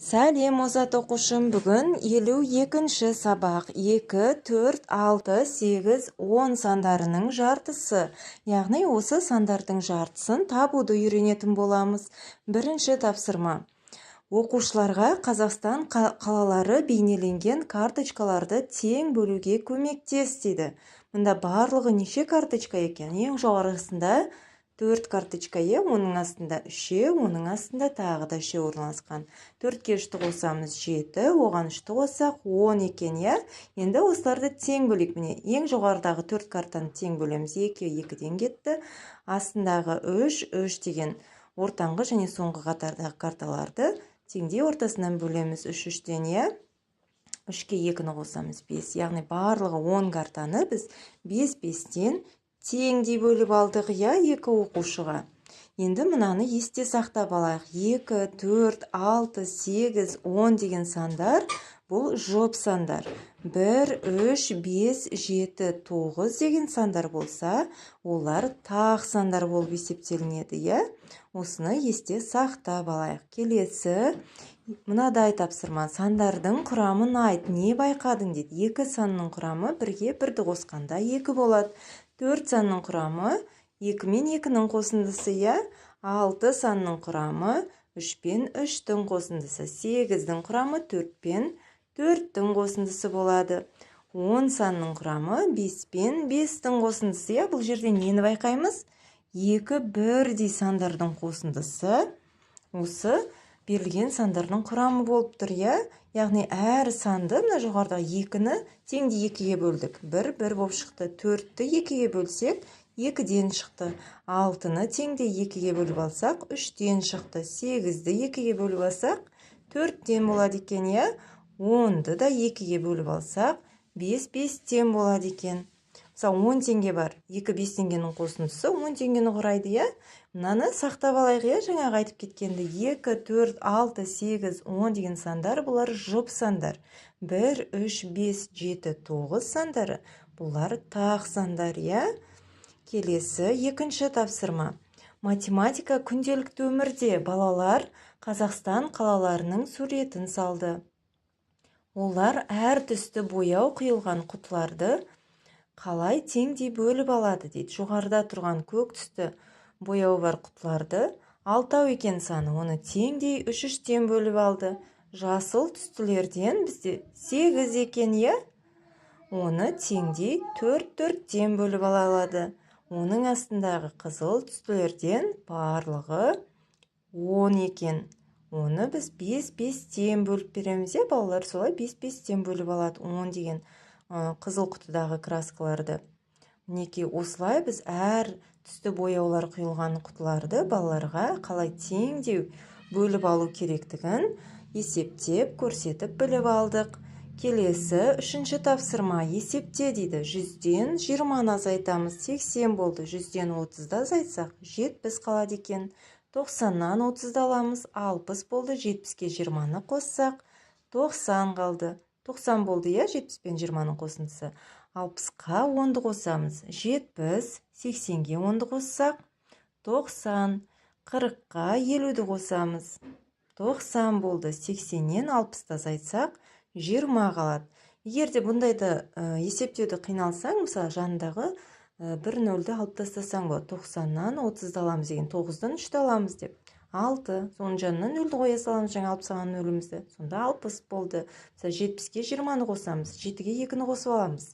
Сәлем озат оқушым, бүгін 52-ші сабақ 2, 4, 6, 8, 10 сандарының жартысы. Яғни осы сандардың жартысын табуды үйренетін боламыз. Бірінші тапсырма. Оқушыларға Қазақстан қалалары бейнеленген карточкаларды тең бөлуге көмектес дейді. Мұнда барлығы неше карточка екен? Ең жоғарғысында 4 карточка, оның астында 3, оның астында тағы да 3 орналасқан. 4-ке 3-ті қосамыз 7, оған 3-ті қоссақ 10 екен, Енді осыларды тең бөлейік. Міне, ең жоғарыдағы 4 картаны тең бөлеміз. 2, 2-ден кетті. Астындағы 3, 3 деген ортаңғы және соңғы қатардағы карталарды теңдей ортасынан бөлеміз. 3, 3-ден, 3-ке 2-ні қосамыз 5. Яғни барлығы 10 картаны біз 5, 5-тен теңдей бөліп алдық, екі оқушыға. Енді мұнаны есте сақтап алайық. 2, 4, 6, 8, 10 деген сандар бұл жұп сандар. 1, 3, 5, 7, 9 деген сандар болса, олар тақ сандар болып есептелінеді, Осыны есте сақтап алайық. Келесі, мынадай тапсырма. Сандардың құрамын айт. Не байқадың дейді. 2 санның құрамы 1-ге 1-ді қосқанда 2 болады. 4 санның құрамы 2 мен 2-нің қосындысы, 6 санның құрамы 3 пен 3-тің қосындысы, 8-дің құрамы 4 пен 4-тің қосындысы болады. 10 санның құрамы 5 пен 5-тің қосындысы, бұл жерде нені байқаймыз? 2 бірдей сандардың қосындысы осы берілген сандардың құрамы болып тұр, Яғни әр санды, мына жоғарыдағы 2-ні теңде 2-ге бөлдік. 1 болып шықты. 4-ті 2-ге бөлсек, 2-ден шықты. 6-ны теңде 2-ге бөліп алсақ, 3-ден шықты. 8-ді 2-ге бөліп алсақ, 4-ден болады екен, 10-ды да 2-ге бөліп алсақ, 5 5-ден болады екен. Мысалы, 10 теңге бар. 2 5 теңгенің қосындысы 10 теңгені құрайды, Мынаны сақтап алайық, жаңағы айтып кеткенді. 2, 4, 6, 8, 10 деген сандар, бұлар жұп сандар. 1, 3, 5, 7, 9 сандары, бұлар тақ сандар, Келесі, екінші тапсырма. Математика күнделікті өмірде балалар Қазақстан қалаларының суретін салды. Олар әр түсті бояу құйылған құтыларды қалай теңдей бөліп алады дейді. Жоғарыда тұрған көк түсті бояу бар құтыларды 6 екен саны, оны теңдей 3-3-тен бөліп алды. Жасыл түстілерден бізде 8 екен, оны теңдей 4-4-тен бөліп алады. Оның астындағы қызыл түстілерден барлығы 10 екен. Оны біз 5-5-тен бөліп береміз, балалар солай 5-5-тен бөліп алады 10 деген қызыл құтыдағы краскаларды. Мінекей осылай біз әр түсті бояулар құйылған құтыларды балаларға қалай теңдеу бөліп алу керектігін есептеп, көрсетіп біліп алдық. Келесі, үшінші тапсырма. Есепте дейді. 100-ден 20-ны азайтамыз. 80 болды. 100-ден 30-ды азайтсақ, 70 қалады екен. 90-нан 30-ды аламыз. 60 болды. 70-ке 20-ны қоссақ, 90 қалды. 90 болды, 70 пен 20-ның қосындысы. 60-қа 10-ды қосамыз. 70, 80-ге 10-ды қоссақ, 90, 40-қа 50-ді қосамыз. 90 болды. 80-нен 60-ды азайтсақ, 20 қалады. Егерде бұндайды есептеуді қиналсаң, мысалы, жанындағы 1 нөлді алып тастасаң болады. 90-нан 30-ды аламыз деген, 9-дан 3-ді аламыз деп. 6, соның жанынан 0-ді қоя саламыз, жаңа алып салған нөлімізді. Сонда 60 болды. 70-ке 20-ны қосамыз, 7-ге 2-ні қосып аламыз.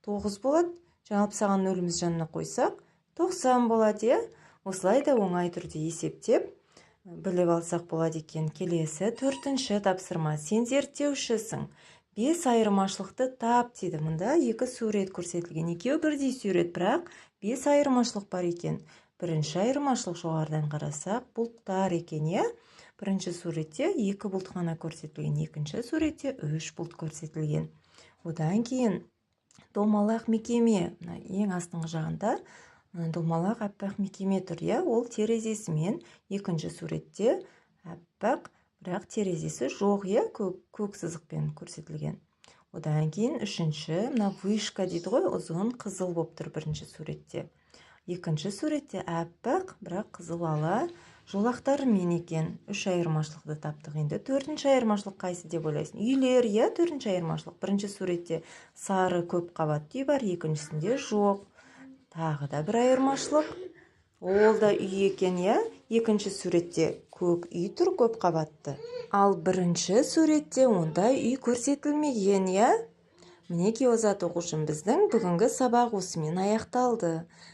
9 болады, жаңа алып салған нөліміз жанына қойсақ, 90 болады, Осылай да оңай түрде есептеп біліп алсақ болады екен. Келесі, 4-ші тапсырма. Сен зерттеушісің. 5 айырмашылықты тап дейді. Мұнда 2 сурет көрсетілген. Екеуі бірдей сурет, бірақ 5 айырмашылық бар екен. Бірінші айырмашылық жоғарыдан қарасақ, бұлттар екен, Бірінші суретте 2 бұлт қана көрсетілген, екінші суретте 3 бұлт көрсетілген. Одан кейін домалақ мекеме, ең астыңғы жағында домалақ аппақ мекеме тұр, ол терезесімен, екінші суретте аппақ, бірақ терезесі жоқ, көк сызықпен көрсетілген. Одан кейін үшінші, мына вышка дейді ғой, ұзын қызыл болып тұр бірінші суретте. Екінші суретте аппақ, бірақ қызыл ала Жолақтар мен екен. 3 айырмашылықты таптық. Енді 4-ші айырмашылық қайсы деп ойлайсың? Үйлер, иә, 4-ші айырмашылық. Бірінші суретте сары көп қабатты үй бар, екіншісінде жоқ. Тағы да бір айырмашылық. Ол да үй екен, иә. Екінші суретте көк үй тұр, көп қабатты. Ал бірінші суретте ондай үй көрсетілмеген, иә. Мінекей озат оқушым, біздің бүгінгі сабақ осымен аяқталды.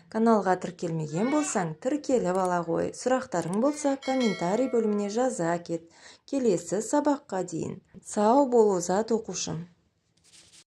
Каналға тіркелмеген болсаң, тіркеліп ала ғой. Сұрақтарың болса, комментарий бөліміне жаза кет. Келесі сабаққа дейін. Сау бол озат оқушым.